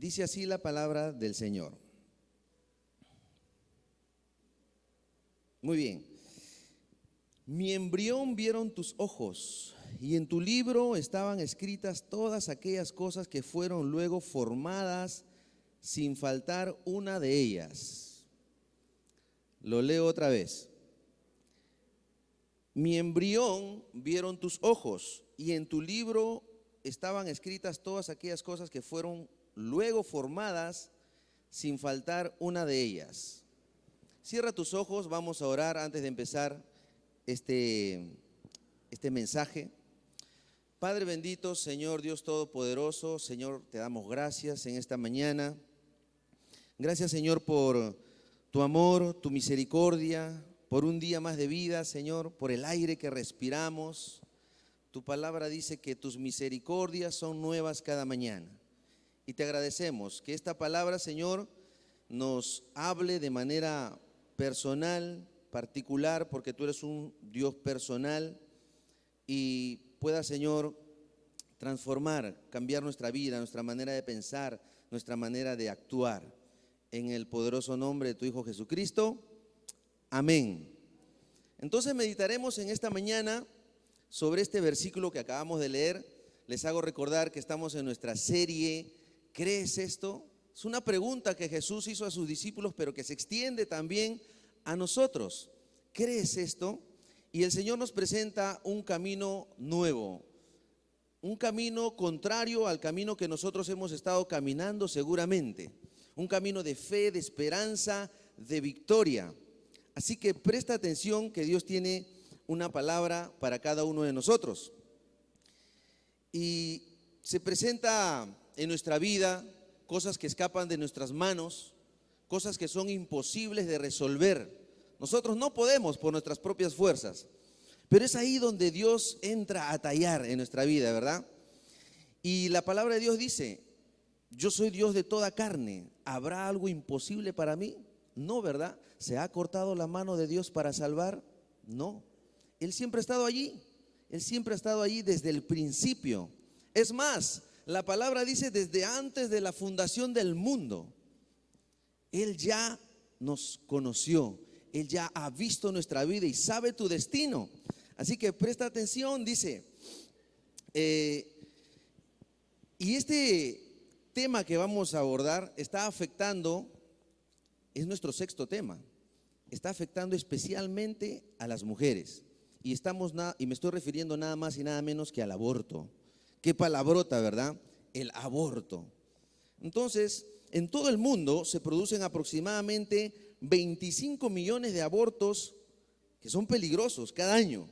Dice así la palabra del Señor. Muy bien. Mi embrión vieron tus ojos, y en tu libro estaban escritas todas aquellas cosas que fueron luego formadas, sin faltar una de ellas. Lo leo otra vez. Mi embrión vieron tus ojos, y en tu libro estaban escritas todas aquellas cosas que fueron luego formadas, sin faltar una de ellas. Cierra tus ojos, vamos a orar antes de empezar este mensaje. Padre bendito, Señor Dios Todopoderoso, Señor, te damos gracias en esta mañana. Gracias, Señor, por tu amor, tu misericordia, por un día más de vida, Señor, por el aire que respiramos. Tu palabra dice que tus misericordias son nuevas cada mañana. Y te agradecemos que esta palabra, Señor, nos hable de manera personal, particular, porque tú eres un Dios personal, y pueda, Señor, transformar, cambiar nuestra vida, nuestra manera de pensar, nuestra manera de actuar. En el poderoso nombre de tu Hijo Jesucristo. Amén. Entonces meditaremos en esta mañana sobre este versículo que acabamos de leer. Les hago recordar que estamos en nuestra serie ¿Crees esto? Es una pregunta que Jesús hizo a sus discípulos, pero que se extiende también a nosotros. ¿Crees esto? Y el Señor nos presenta un camino nuevo, un camino contrario al camino que nosotros hemos estado caminando seguramente. Un camino de fe, de esperanza, de victoria. Así que presta atención que Dios tiene una palabra para cada uno de nosotros. Y se presenta en nuestra vida cosas que escapan de nuestras manos, cosas que son imposibles de resolver. Nosotros no podemos por nuestras propias fuerzas, pero es ahí donde Dios entra a tallar en nuestra vida, ¿verdad? Y la palabra de Dios dice: yo soy Dios de toda carne, ¿habrá algo imposible para mí? No, ¿verdad? ¿Se ha cortado la mano de Dios para salvar? No, Él siempre ha estado allí, Él siempre ha estado allí desde el principio. Es más, la palabra dice desde antes de la fundación del mundo. Él ya nos conoció, Él ya ha visto nuestra vida y sabe tu destino. Así que presta atención, dice, y este tema que vamos a abordar está afectando, es nuestro sexto tema, está afectando especialmente a las mujeres. Y me estoy refiriendo nada más y nada menos que al aborto. Qué palabrota, ¿verdad? El aborto. Entonces, en todo el mundo se producen aproximadamente 25 millones de abortos que son peligrosos cada año.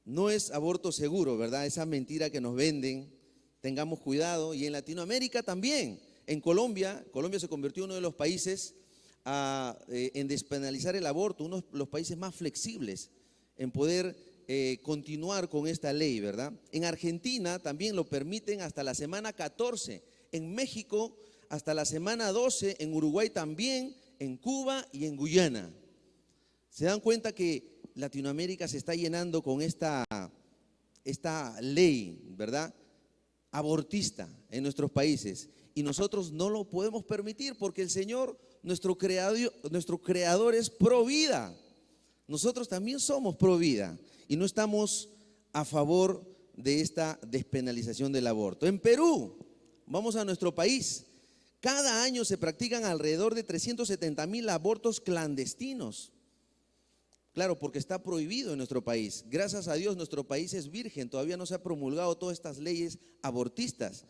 No es aborto seguro, ¿verdad? Esa mentira que nos venden. Tengamos cuidado. Y en Latinoamérica también. En Colombia se convirtió en uno de los países en despenalizar el aborto, uno de los países más flexibles en poder continuar con esta ley, ¿verdad? En Argentina también lo permiten hasta la semana 14, en México hasta la semana 12, en Uruguay también, en Cuba y en Guyana. Se dan cuenta que Latinoamérica se está llenando con esta ley, ¿verdad?, abortista en nuestros países, y nosotros no lo podemos permitir porque el Señor, nuestro creador es pro vida. Nosotros también somos pro vida y no estamos a favor de esta despenalización del aborto. En Perú, vamos a nuestro país, cada año se practican alrededor de 370,000 abortos clandestinos. Claro, porque está prohibido en nuestro país. Gracias a Dios nuestro país es virgen, todavía no se ha promulgado todas estas leyes abortistas.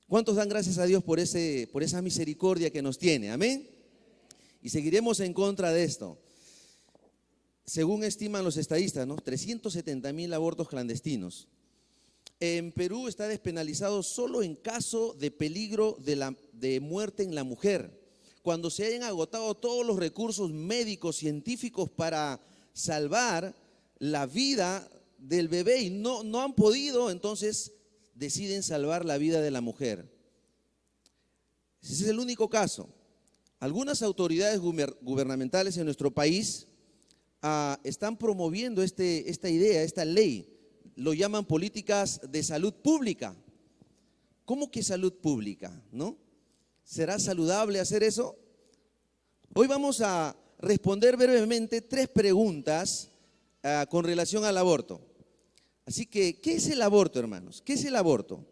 ¿Cuántos dan gracias a Dios por esa misericordia que nos tiene? Amén. Y seguiremos en contra de esto. Según estiman los estadistas, ¿no?, 370,000 abortos clandestinos. En Perú está despenalizado solo en caso de peligro de muerte en la mujer. Cuando se hayan agotado todos los recursos médicos, científicos para salvar la vida del bebé y no han podido, entonces deciden salvar la vida de la mujer. Ese es el único caso. Algunas autoridades gubernamentales en nuestro país están promoviendo esta idea, esta ley. Lo llaman políticas de salud pública. ¿Cómo que salud pública? ¿No? ¿Será saludable hacer eso? Hoy vamos a responder brevemente 3 preguntas con relación al aborto. Así que, ¿qué es el aborto, hermanos? ¿Qué es el aborto?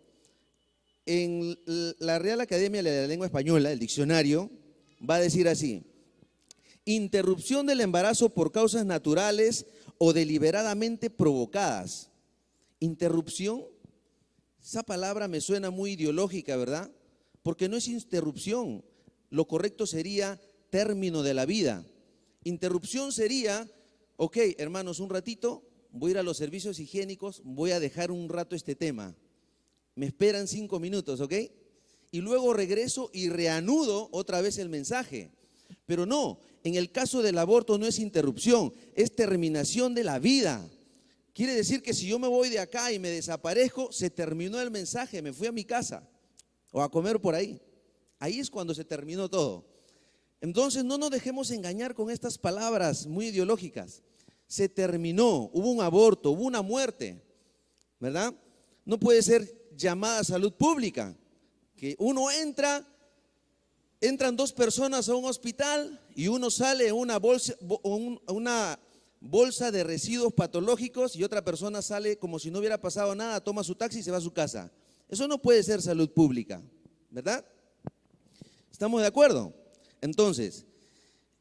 En la Real Academia de la Lengua Española, el diccionario, va a decir así: interrupción del embarazo por causas naturales o deliberadamente provocadas. Interrupción, esa palabra me suena muy ideológica, ¿verdad? Porque no es interrupción, lo correcto sería término de la vida. Interrupción sería, ok, hermanos, un ratito, voy a ir a los servicios higiénicos, voy a dejar un rato este tema. Me esperan 5 minutos, ¿ok? Y luego regreso y reanudo otra vez el mensaje. Pero no, en el caso del aborto no es interrupción, es terminación de la vida. Quiere decir que si yo me voy de acá y me desaparezco, se terminó el mensaje, me fui a mi casa o a comer por ahí. Ahí es cuando se terminó todo. Entonces no nos dejemos engañar con estas palabras muy ideológicas. Se terminó, hubo un aborto, hubo una muerte, ¿verdad? No puede ser llamada salud pública, que uno entran 2 personas a un hospital y uno sale en una bolsa de residuos patológicos y otra persona sale como si no hubiera pasado nada, toma su taxi y se va a su casa. Eso no puede ser salud pública, ¿verdad? ¿Estamos de acuerdo? Entonces,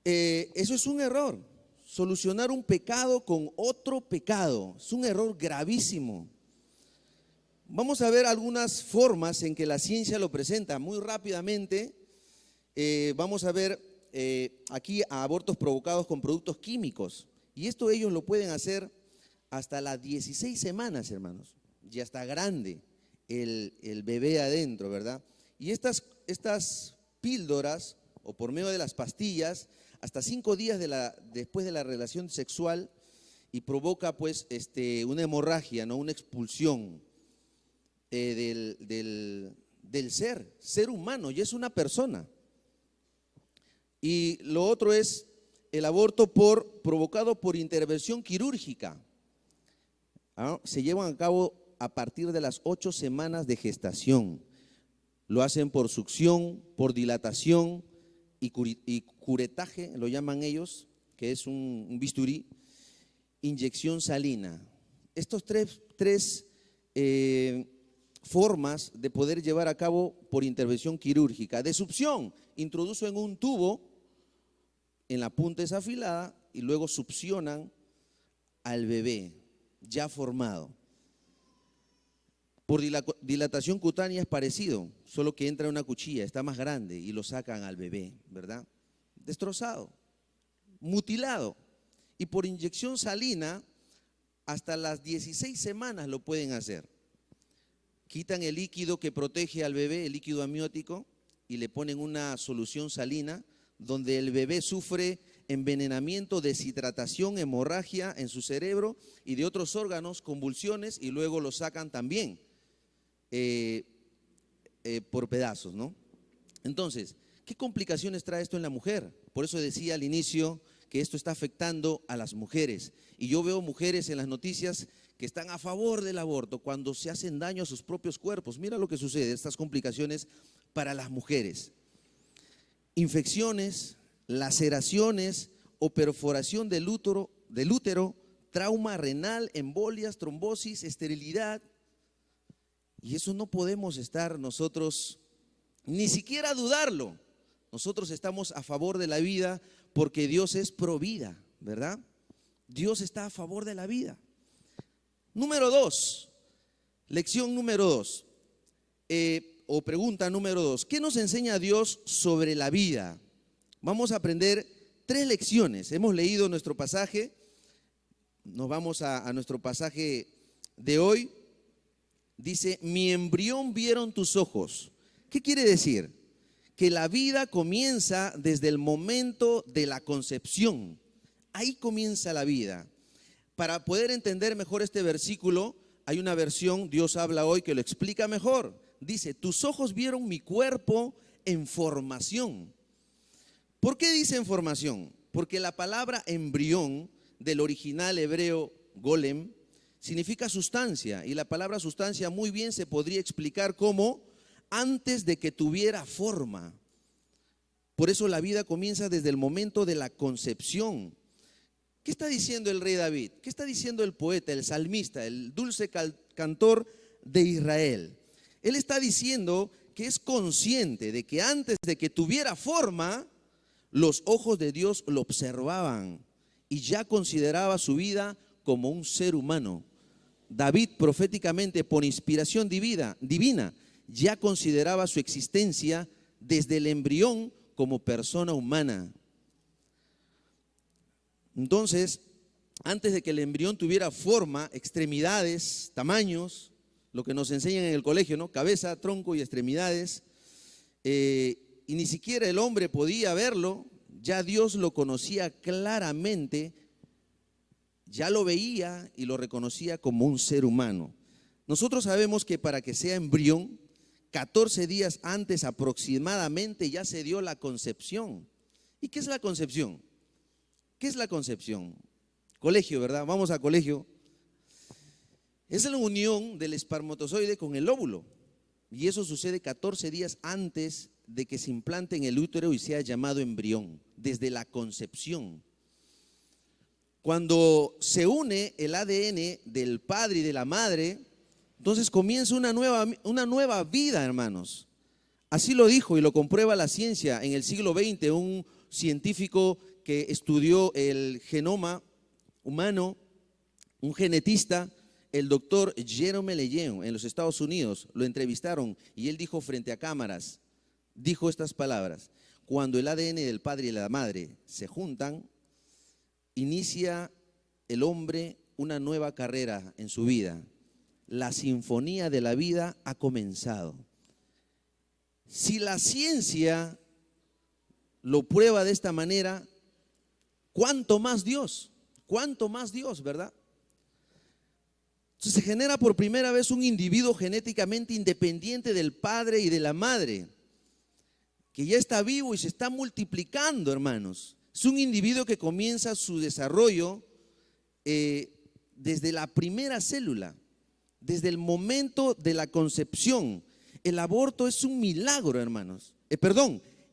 eso es un error. Solucionar un pecado con otro pecado es un error gravísimo. Vamos a ver algunas formas en que la ciencia lo presenta muy rápidamente. Vamos a ver aquí a abortos provocados con productos químicos. Y esto ellos lo pueden hacer hasta las 16 semanas, hermanos. Ya está grande el bebé adentro, ¿verdad? Y estas píldoras, o por medio de las pastillas, hasta 5 días después de la relación sexual, y provoca pues una hemorragia, ¿no? Una expulsión del ser humano, y es una persona. Y lo otro es el aborto provocado por intervención quirúrgica. Se llevan a cabo a partir de las 8 semanas de gestación. Lo hacen por succión, por dilatación y curetaje, lo llaman ellos, que es un bisturí, inyección salina. Estos tres formas de poder llevar a cabo por intervención quirúrgica. De succión, introducen en un tubo, en la punta es afilada y luego succionan al bebé ya formado. Por dilatación cutánea es parecido, solo que entra una cuchilla, está más grande y lo sacan al bebé, ¿verdad? Destrozado, mutilado. Y por inyección salina, hasta las 16 semanas lo pueden hacer. Quitan el líquido que protege al bebé, el líquido amniótico, y le ponen una solución salina, donde el bebé sufre envenenamiento, deshidratación, hemorragia en su cerebro y de otros órganos, convulsiones, y luego lo sacan también por pedazos, ¿no? Entonces, ¿qué complicaciones trae esto en la mujer? Por eso decía al inicio que esto está afectando a las mujeres. Y yo veo mujeres en las noticias que están a favor del aborto cuando se hacen daño a sus propios cuerpos. Mira lo que sucede, estas complicaciones para las mujeres. Infecciones, laceraciones o perforación del útero, trauma renal, embolias, trombosis, esterilidad. Y eso no podemos estar nosotros, ni siquiera dudarlo. Nosotros estamos a favor de la vida porque Dios es pro vida, ¿verdad? Dios está a favor de la vida. Número 2, lección número 2, o pregunta número 2. ¿Qué nos enseña Dios sobre la vida? Vamos a aprender 3 lecciones. Hemos leído nuestro pasaje, nos vamos a nuestro pasaje de hoy. Dice, mi embrión vieron tus ojos. ¿Qué quiere decir? Que la vida comienza desde el momento de la concepción. Ahí comienza la vida. Para poder entender mejor este versículo, hay una versión, Dios habla hoy, que lo explica mejor. Dice, tus ojos vieron mi cuerpo en formación. ¿Por qué dice en formación? Porque la palabra embrión del original hebreo golem significa sustancia, y la palabra sustancia muy bien se podría explicar como antes de que tuviera forma. Por eso la vida comienza desde el momento de la concepción. ¿Qué está diciendo el rey David? ¿Qué está diciendo el poeta, el salmista, el dulce cantor de Israel? Él está diciendo que es consciente de que antes de que tuviera forma, los ojos de Dios lo observaban y ya consideraba su vida como un ser humano. David proféticamente, por inspiración divina, ya consideraba su existencia desde el embrión como persona humana. Entonces, antes de que el embrión tuviera forma, extremidades, tamaños, lo que nos enseñan en el colegio, ¿no? Cabeza, tronco y extremidades, y ni siquiera el hombre podía verlo, ya Dios lo conocía claramente, ya lo veía y lo reconocía como un ser humano. Nosotros sabemos que para que sea embrión, 14 días antes aproximadamente ya se dio la concepción. ¿Y qué es la concepción? ¿Qué es la concepción? Colegio, ¿verdad? Vamos a colegio. Es la unión del espermatozoide con el óvulo. Y eso sucede 14 días antes de que se implante en el útero y sea llamado embrión, desde la concepción. Cuando se une el ADN del padre y de la madre, entonces comienza una nueva vida, hermanos. Así lo dijo y lo comprueba la ciencia en el siglo XX, un científico que estudió el genoma humano, un genetista, el doctor Jerome Lejeune, en los Estados Unidos. Lo entrevistaron y él dijo frente a cámaras, dijo estas palabras: cuando el ADN del padre y la madre se juntan, inicia el hombre una nueva carrera en su vida. La sinfonía de la vida ha comenzado. Si la ciencia lo prueba de esta manera, ¿cuánto más Dios? ¿Cuánto más Dios, verdad? Entonces se genera por primera vez un individuo genéticamente independiente del padre y de la madre, que ya está vivo y se está multiplicando, hermanos. Es un individuo que comienza su desarrollo desde la primera célula, desde el momento de la concepción. El aborto es un milagro, hermanos.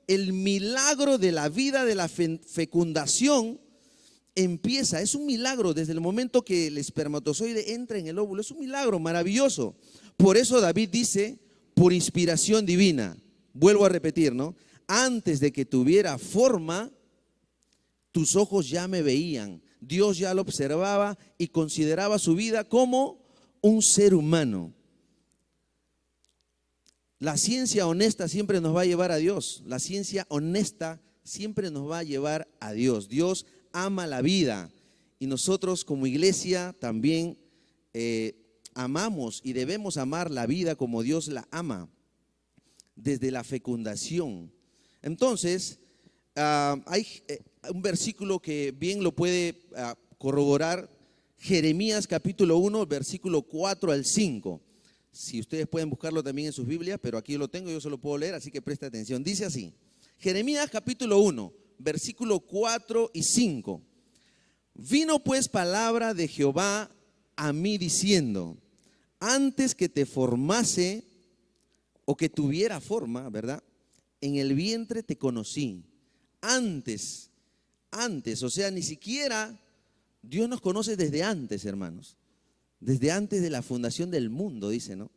El milagro de la vida, de la fecundación, empieza, es un milagro desde el momento que el espermatozoide entra en el óvulo. Es un milagro maravilloso. Por eso David dice, por inspiración divina. Vuelvo a repetir, ¿no? Antes de que tuviera forma, tus ojos ya me veían. Dios ya lo observaba y consideraba su vida como un ser humano. La ciencia honesta siempre nos va a llevar a Dios. La ciencia honesta siempre nos va a llevar a Dios. Dios ama la vida y nosotros como iglesia también amamos y debemos amar la vida como Dios la ama, desde la fecundación. Entonces, hay un versículo que bien lo puede corroborar, Jeremías capítulo 1, versículo 4 al 5. Si ustedes pueden buscarlo también en sus Biblias, pero aquí lo tengo, yo se lo puedo leer, así que presta atención. Dice así, Jeremías capítulo 1, versículo 4 y 5. Vino pues palabra de Jehová a mí diciendo, antes que te formase o que tuviera forma, ¿verdad? En el vientre te conocí. Antes, o sea, ni siquiera Dios nos conoce desde antes, hermanos. Desde antes de la fundación del mundo, dice, ¿no?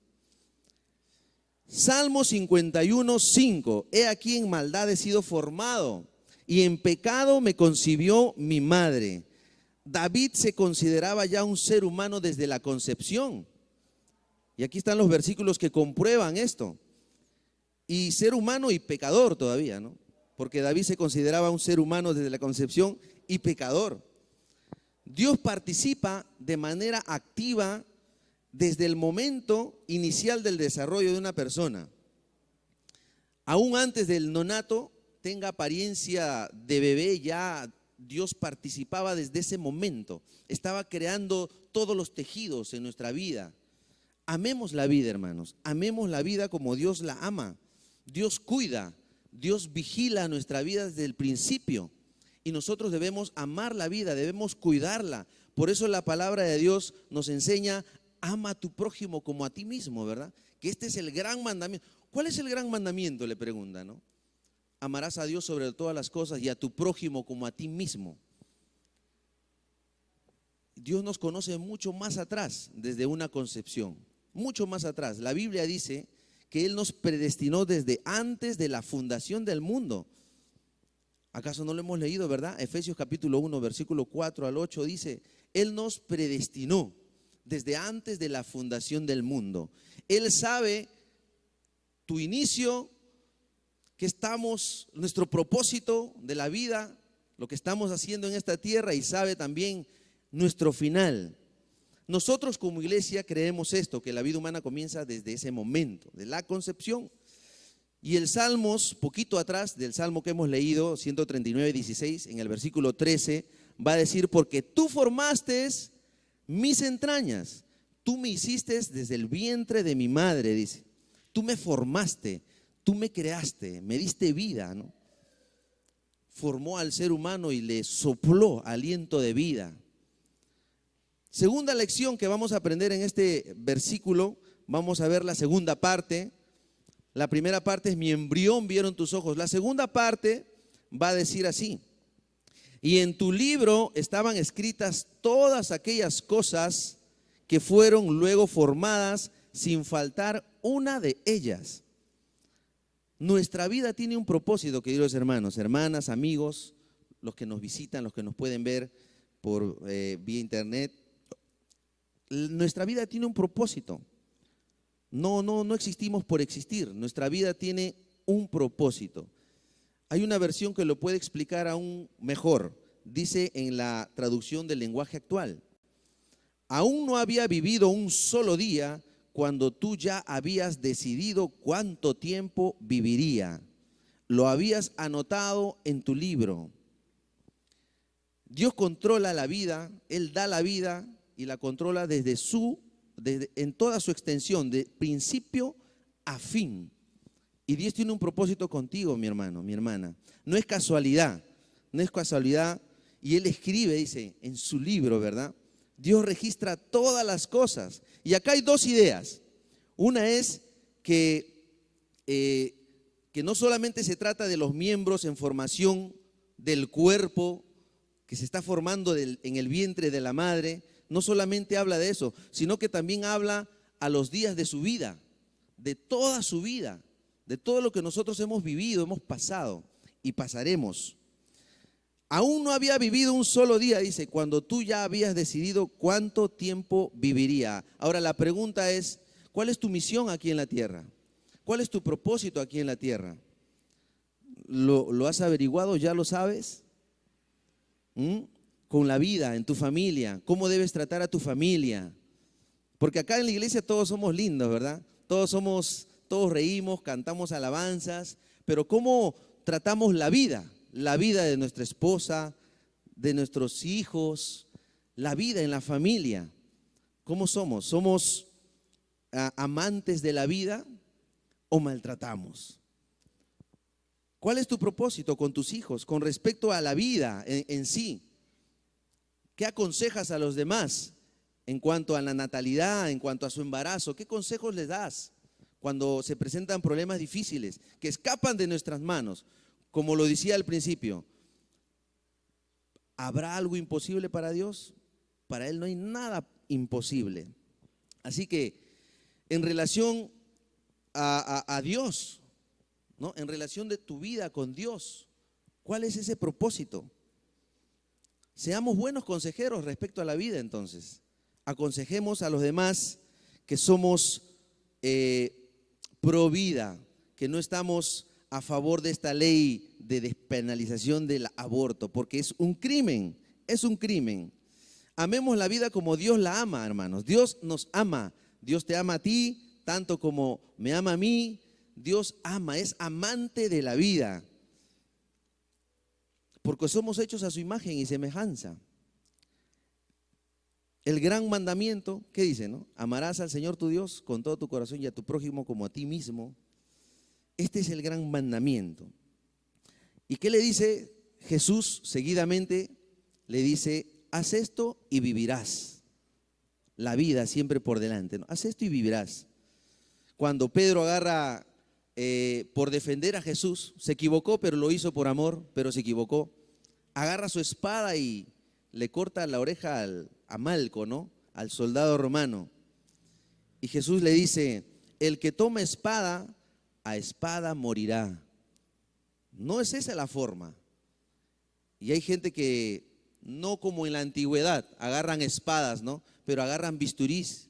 Salmo 51, 5. He aquí en maldad he sido formado y en pecado me concibió mi madre. David se consideraba ya un ser humano desde la concepción. Y aquí están los versículos que comprueban esto. Y ser humano y pecador todavía, ¿no? Porque David se consideraba un ser humano desde la concepción y pecador. Dios participa de manera activa desde el momento inicial del desarrollo de una persona. Aún antes del nonato tenga apariencia de bebé, ya Dios participaba desde ese momento. Estaba creando todos los tejidos en nuestra vida. Amemos la vida, hermanos. Amemos la vida como Dios la ama. Dios cuida, Dios vigila nuestra vida desde el principio. Y nosotros debemos amar la vida, debemos cuidarla. Por eso la palabra de Dios nos enseña, ama a tu prójimo como a ti mismo, ¿verdad? Que este es el gran mandamiento. ¿Cuál es el gran mandamiento?, le pregunta, ¿no? Amarás a Dios sobre todas las cosas y a tu prójimo como a ti mismo. Dios nos conoce mucho más atrás, desde una concepción, mucho más atrás. La Biblia dice que Él nos predestinó desde antes de la fundación del mundo. ¿Acaso no lo hemos leído, verdad? Efesios capítulo 1, versículo 4 al 8 dice, Él nos predestinó desde antes de la fundación del mundo. Él sabe tu inicio, que estamos, nuestro propósito de la vida, lo que estamos haciendo en esta tierra, y sabe también nuestro final. Nosotros como iglesia creemos esto, que la vida humana comienza desde ese momento, de la concepción. Y el Salmos, poquito atrás del Salmo que hemos leído, 139:16, en el versículo 13, va a decir, porque tú formaste mis entrañas, tú me hiciste desde el vientre de mi madre, dice. Tú me formaste, tú me creaste, me diste vida, ¿no? Formó al ser humano y le sopló aliento de vida. Segunda lección que vamos a aprender en este versículo, vamos a ver la segunda parte. La primera parte es: mi embrión vieron tus ojos. La segunda parte va a decir así: y en tu libro estaban escritas todas aquellas cosas que fueron luego formadas, sin faltar una de ellas. Nuestra vida tiene un propósito, queridos hermanos, hermanas, amigos, los que nos visitan, los que nos pueden ver por vía internet. Nuestra vida tiene un propósito. No existimos por existir. Nuestra vida tiene un propósito. Hay una versión que lo puede explicar aún mejor. Dice en la traducción del lenguaje actual: aún no había vivido un solo día cuando tú ya habías decidido cuánto tiempo viviría. Lo habías anotado en tu libro. Dios controla la vida, Él da la vida y la controla en toda su extensión, de principio a fin. Y Dios tiene un propósito contigo, mi hermano, mi hermana. No es casualidad, no es casualidad. Y Él escribe, dice, en su libro, ¿verdad? Dios registra todas las cosas. Y acá hay dos ideas. Una es que no solamente se trata de los miembros en formación del cuerpo que se está formando en el vientre de la madre. No solamente habla de eso, sino que también habla a los días de su vida, de toda su vida, de todo lo que nosotros hemos vivido, hemos pasado y pasaremos. Aún no había vivido un solo día, dice, cuando tú ya habías decidido cuánto tiempo viviría. Ahora la pregunta es: ¿cuál es tu misión aquí en la tierra? ¿Cuál es tu propósito aquí en la tierra? ¿Lo has averiguado? ¿Ya lo sabes? Con la vida, en tu familia, ¿cómo debes tratar a tu familia? Porque acá en la iglesia todos somos lindos, ¿verdad? Todos reímos, cantamos alabanzas, pero ¿cómo tratamos la vida? La vida de nuestra esposa, de nuestros hijos, la vida en la familia. ¿Cómo somos? ¿Somos amantes de la vida o maltratamos? ¿Cuál es tu propósito con tus hijos con respecto a la vida en sí? ¿Qué aconsejas a los demás en cuanto a la natalidad, en cuanto a su embarazo? ¿Qué consejos les das cuando se presentan problemas difíciles que escapan de nuestras manos? Como lo decía al principio, ¿habrá algo imposible para Dios? Para Él no hay nada imposible. Así que en relación a Dios, ¿no? En relación de tu vida con Dios, ¿cuál es ese propósito? Seamos buenos consejeros respecto a la vida, entonces. Aconsejemos a los demás que somos pro vida, que no estamos a favor de esta ley de despenalización del aborto, porque es un crimen, es un crimen. Amemos la vida como Dios la ama, hermanos. Dios nos ama, Dios te ama a ti, tanto como me ama a mí. Dios ama, es amante de la vida, porque somos hechos a su imagen y semejanza. El gran mandamiento, ¿qué dice, no? Amarás al Señor tu Dios con todo tu corazón y a tu prójimo como a ti mismo. Este es el gran mandamiento. ¿Y qué le dice Jesús seguidamente? Le dice: haz esto y vivirás. La vida siempre por delante, ¿no? Haz esto y vivirás. Cuando Pedro agarra por defender a Jesús. Se equivocó, pero lo hizo por amor, pero se equivocó. Agarra su espada y le corta la oreja a Malco, ¿no? Al soldado romano. Y Jesús le dice, el que toma espada, a espada morirá. No es esa la forma. Y hay gente que, no como en la antigüedad, agarran espadas, ¿no? Pero agarran bisturís.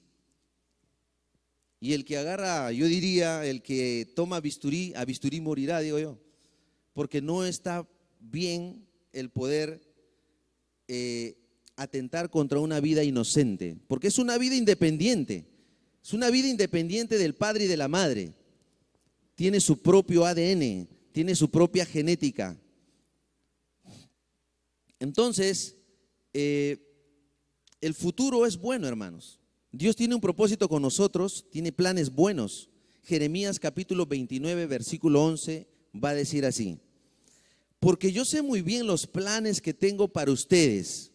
Y el que agarra, yo diría, el que toma bisturí, a bisturí morirá, digo yo. Porque no está bien el poder atentar contra una vida inocente. Porque es una vida independiente. Es una vida independiente del padre y de la madre. Tiene su propio ADN, tiene su propia genética. Entonces, el futuro es bueno, hermanos. Dios tiene un propósito con nosotros, tiene planes buenos. Jeremías capítulo 29, versículo 11, va a decir así. Porque yo sé muy bien los planes que tengo para ustedes,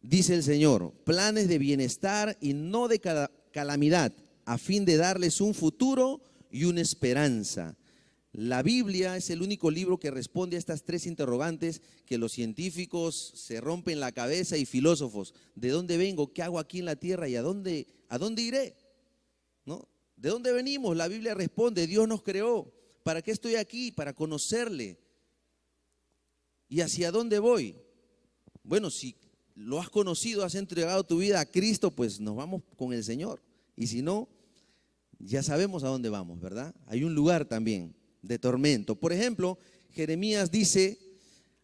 dice el Señor, planes de bienestar y no de calamidad, a fin de darles un futuro y una esperanza. La Biblia es el único libro que responde a estas tres interrogantes que los científicos se rompen la cabeza y filósofos. ¿De dónde vengo? ¿Qué hago aquí en la tierra? ¿Y a dónde iré? ¿No? ¿De dónde venimos? La Biblia responde, Dios nos creó. ¿Para qué estoy aquí? Para conocerle. ¿Y hacia dónde voy? Bueno, si lo has conocido, has entregado tu vida a Cristo, pues nos vamos con el Señor. Y si no, ya sabemos a dónde vamos, ¿verdad? Hay un lugar también de tormento. Por ejemplo, Jeremías dice,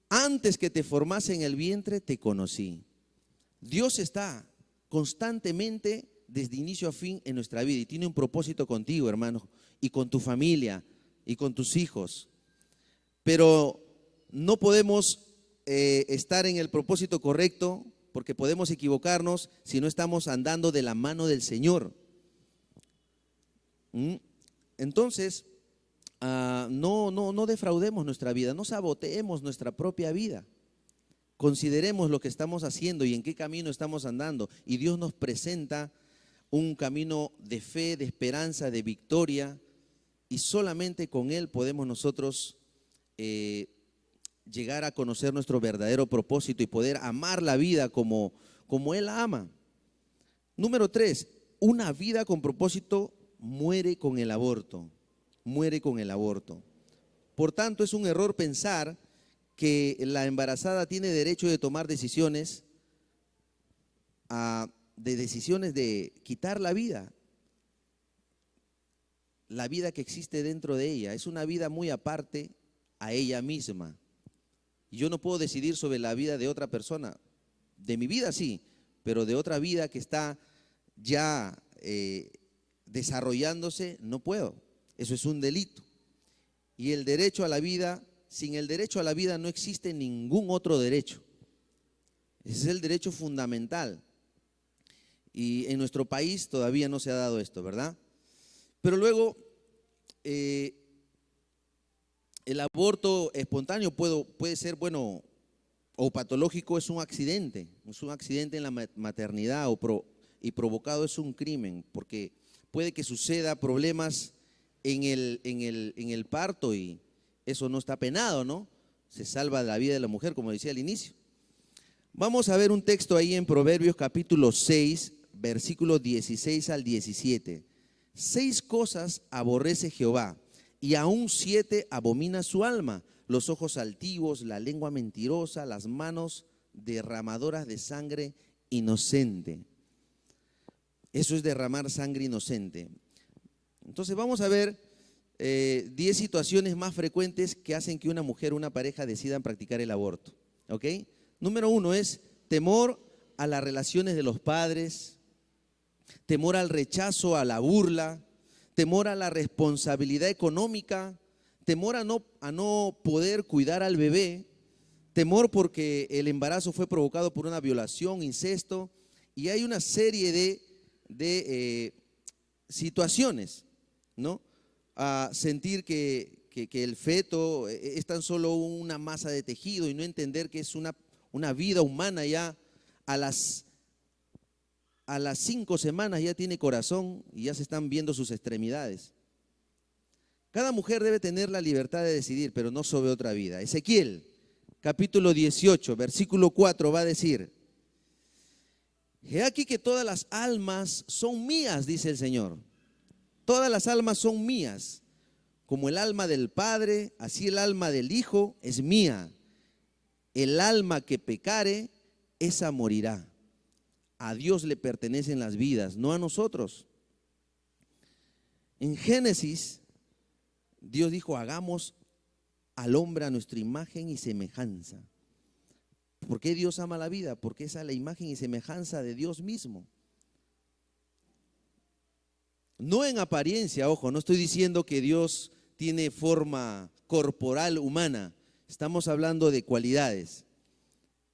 antes que te formase en el vientre te conocí. Dios está constantemente desde inicio a fin en nuestra vida y tiene un propósito contigo, hermano, y con tu familia y con tus hijos. Pero no podemos estar en el propósito correcto porque podemos equivocarnos si no estamos andando de la mano del Señor. Entonces, no defraudemos nuestra vida, no saboteemos nuestra propia vida. Consideremos lo que estamos haciendo y en qué camino estamos andando. Y Dios nos presenta un camino de fe, de esperanza, de victoria. Y solamente con Él podemos nosotros llegar a conocer nuestro verdadero propósito y poder amar la vida como Él la ama. Número 3, una vida con propósito muere con el aborto. Muere con el aborto. Por tanto, es un error pensar que la embarazada tiene derecho de tomar decisiones de quitar la vida que existe dentro de ella. Es una vida muy aparte a ella misma. Yo no puedo decidir sobre la vida de otra persona. De mi vida sí, pero de otra vida que está ya desarrollándose, no puedo. Eso es un delito. Y el derecho a la vida, sin el derecho a la vida no existe ningún otro derecho. Ese es el derecho fundamental. Y en nuestro país todavía no se ha dado esto, ¿verdad? Pero luego, el aborto espontáneo puede ser, bueno, o patológico, es un accidente en la maternidad y provocado es un crimen, porque puede que suceda problemas en el parto y eso no está penado, ¿no? Se salva la vida de la mujer, como decía al inicio. Vamos a ver un texto ahí en Proverbios capítulo 6, versículos 16 al 17. 6 cosas aborrece Jehová, y aún 7 abomina su alma: los ojos altivos, la lengua mentirosa, las manos derramadoras de sangre inocente. Eso es derramar sangre inocente. Entonces vamos a ver 10 situaciones más frecuentes que hacen que una mujer o una pareja decidan practicar el aborto. ¿Ok? Número 1 es temor a las relaciones de los padres, temor al rechazo, a la burla, temor a la responsabilidad económica, temor a no poder cuidar al bebé, temor porque el embarazo fue provocado por una violación, incesto, y hay una serie de situaciones, ¿no? A sentir que el feto es tan solo una masa de tejido y no entender que es una vida humana. Ya a las 5 semanas ya tiene corazón y ya se están viendo sus extremidades. Cada mujer debe tener la libertad de decidir, pero no sobre otra vida. Ezequiel, capítulo 18, versículo 4 va a decir: he aquí que todas las almas son mías, dice el Señor. Todas las almas son mías. Como el alma del Padre, así el alma del Hijo es mía. El alma que pecare, esa morirá. A Dios le pertenecen las vidas, no a nosotros. En Génesis, Dios dijo: hagamos al hombre a nuestra imagen y semejanza. ¿Por qué Dios ama la vida? Porque esa es la imagen y semejanza de Dios mismo. No en apariencia, ojo, no estoy diciendo que Dios tiene forma corporal humana. Estamos hablando de cualidades.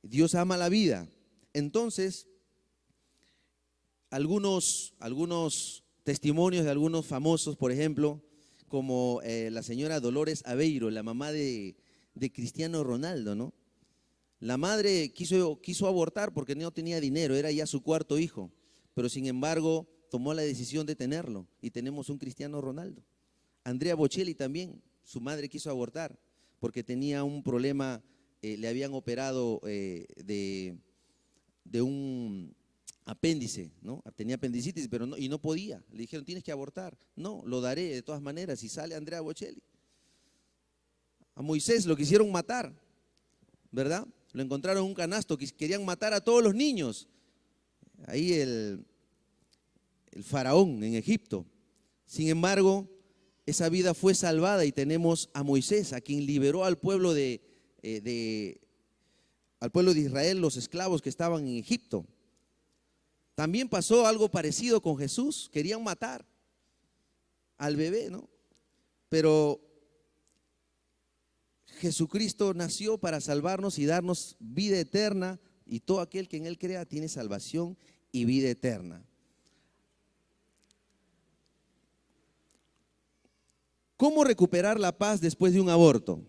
Dios ama la vida. Entonces, algunos testimonios de algunos famosos, por ejemplo, como la señora Dolores Aveiro, la mamá de Cristiano Ronaldo, ¿no? La madre quiso abortar porque no tenía dinero, era ya su cuarto hijo, pero sin embargo tomó la decisión de tenerlo y tenemos un Cristiano Ronaldo. Andrea Bocelli también, su madre quiso abortar porque tenía un problema, le habían operado de un apéndice, ¿no? Tenía apendicitis, pero no podía. Le dijeron: tienes que abortar. No, lo daré de todas maneras. Y sale Andrea Bocelli. A Moisés lo quisieron matar, ¿verdad? Lo encontraron en un canasto, querían matar a todos los niños. Ahí el faraón en Egipto. Sin embargo, esa vida fue salvada y tenemos a Moisés, a quien liberó al pueblo de Israel, los esclavos que estaban en Egipto. También pasó algo parecido con Jesús. Querían matar al bebé, ¿no? Pero Jesucristo nació para salvarnos y darnos vida eterna, y todo aquel que en Él crea tiene salvación y vida eterna. ¿Cómo recuperar la paz después de un aborto?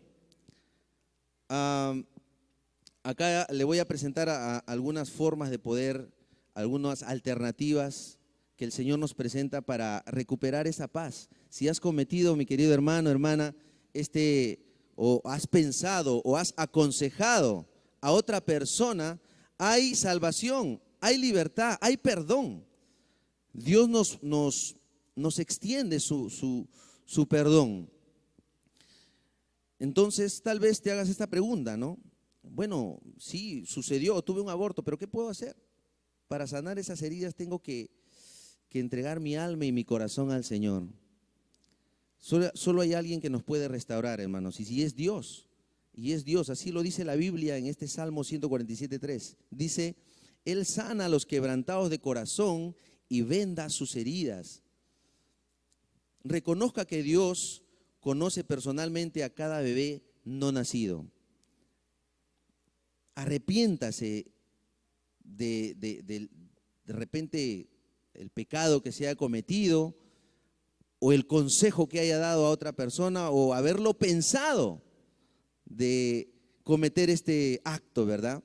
Acá le voy a presentar algunas formas de poder, algunas alternativas que el Señor nos presenta para recuperar esa paz. Si has cometido, mi querido hermano, hermana, o has pensado o has aconsejado a otra persona, hay salvación, hay libertad, hay perdón. Dios nos extiende su perdón. Entonces, tal vez te hagas esta pregunta, ¿no? Bueno, sí, sucedió, tuve un aborto, pero ¿qué puedo hacer? Para sanar esas heridas tengo que entregar mi alma y mi corazón al Señor. Solo hay alguien que nos puede restaurar, hermanos, y es Dios. Y es Dios, así lo dice la Biblia en este Salmo 147:3. Dice: Él sana a los quebrantados de corazón y venda sus heridas. Reconozca que Dios conoce personalmente a cada bebé no nacido. Arrepiéntase de repente el pecado que se haya cometido, o el consejo que haya dado a otra persona, o haberlo pensado de cometer este acto, ¿verdad?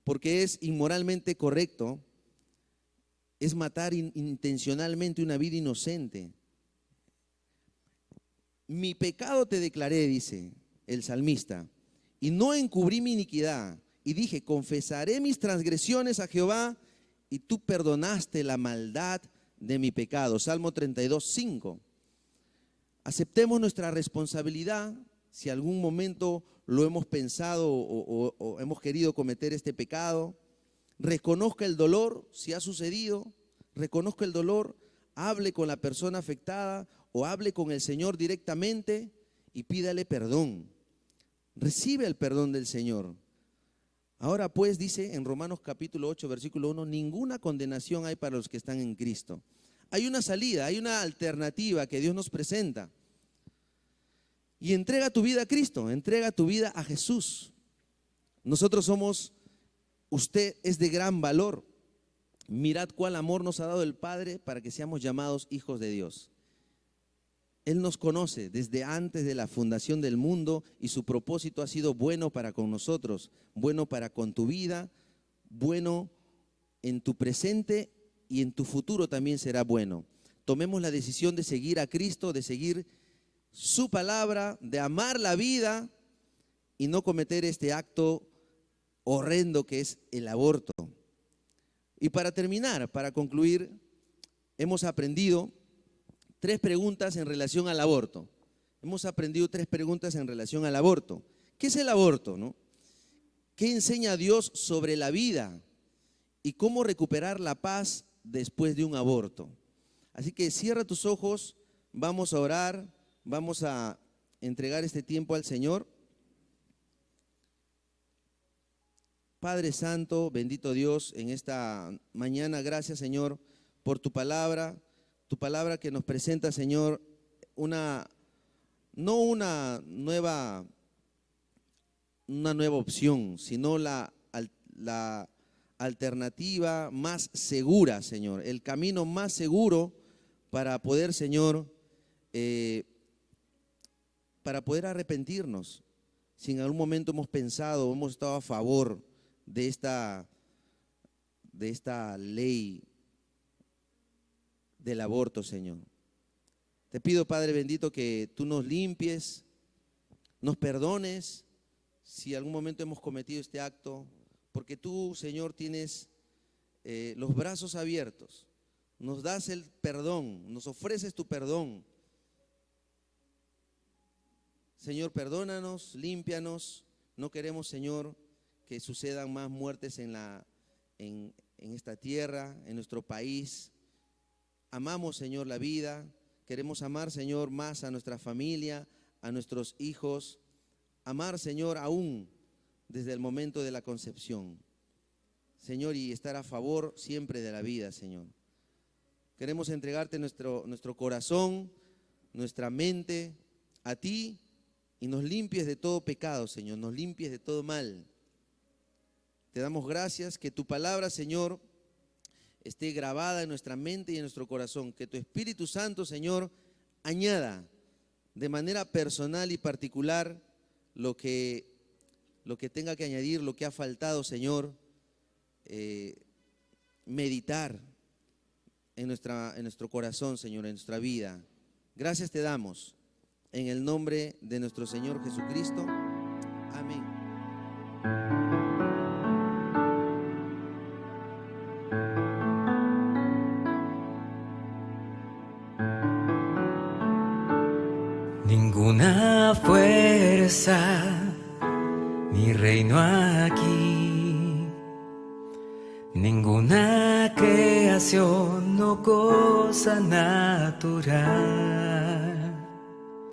Porque es inmoralmente correcto, es matar intencionalmente una vida inocente. Mi pecado te declaré, dice el salmista, y no encubrí mi iniquidad. Y dije: confesaré mis transgresiones a Jehová, y tú perdonaste la maldad de mi pecado. Salmo 32:5. Aceptemos nuestra responsabilidad. Si algún momento lo hemos pensado o hemos querido cometer este pecado, reconozca el dolor. Si ha sucedido, reconozca el dolor, hable con la persona afectada o hable con el Señor directamente y pídale perdón. Recibe el perdón del Señor. Ahora pues, dice en Romanos capítulo 8, versículo 1, ninguna condenación hay para los que están en Cristo. Hay una salida, hay una alternativa que Dios nos presenta. Y entrega tu vida a Cristo, entrega tu vida a Jesús. Usted es de gran valor. Mirad cuál amor nos ha dado el Padre para que seamos llamados hijos de Dios. Él nos conoce desde antes de la fundación del mundo y su propósito ha sido bueno para con nosotros, bueno para con tu vida, bueno en tu presente y en tu futuro también será bueno. Tomemos la decisión de seguir a Cristo, de seguir su palabra, de amar la vida y no cometer este acto horrendo que es el aborto. Y para terminar, para concluir, hemos aprendido 3 preguntas en relación al aborto. Hemos aprendido 3 preguntas en relación al aborto. ¿Qué es el aborto, no? ¿Qué enseña Dios sobre la vida? ¿Y cómo recuperar la paz después de un aborto? Así que cierra tus ojos, vamos a orar, vamos a entregar este tiempo al Señor. Padre Santo, bendito Dios, en esta mañana, gracias Señor por tu palabra que nos presenta, Señor, no una nueva opción, sino la alternativa más segura, Señor, el camino más seguro para poder, Señor, para poder arrepentirnos. Si en algún momento hemos pensado, hemos estado a favor de esta ley del aborto, Señor. Te pido, Padre bendito, que tú nos limpies, nos perdones si algún momento hemos cometido este acto, porque tú, Señor, tienes los brazos abiertos, nos das el perdón, nos ofreces tu perdón. Señor, perdónanos, límpianos. No queremos, Señor, que sucedan más muertes en esta tierra, en nuestro país. Amamos, Señor, la vida. Queremos amar, Señor, más a nuestra familia, a nuestros hijos. Amar, Señor, aún desde el momento de la concepción. Señor, y estar a favor siempre de la vida, Señor. Queremos entregarte nuestro corazón, nuestra mente a ti, y nos limpies de todo pecado, Señor, nos limpies de todo mal. Te damos gracias, que tu palabra, Señor, esté grabada en nuestra mente y en nuestro corazón. Que tu Espíritu Santo, Señor, añada de manera personal y particular lo que tenga que añadir, lo que ha faltado, Señor, meditar en nuestro corazón, Señor, en nuestra vida. Gracias te damos en el nombre de nuestro Señor Jesucristo. Amén. Ninguna fuerza ni reino aquí, ninguna creación o cosa natural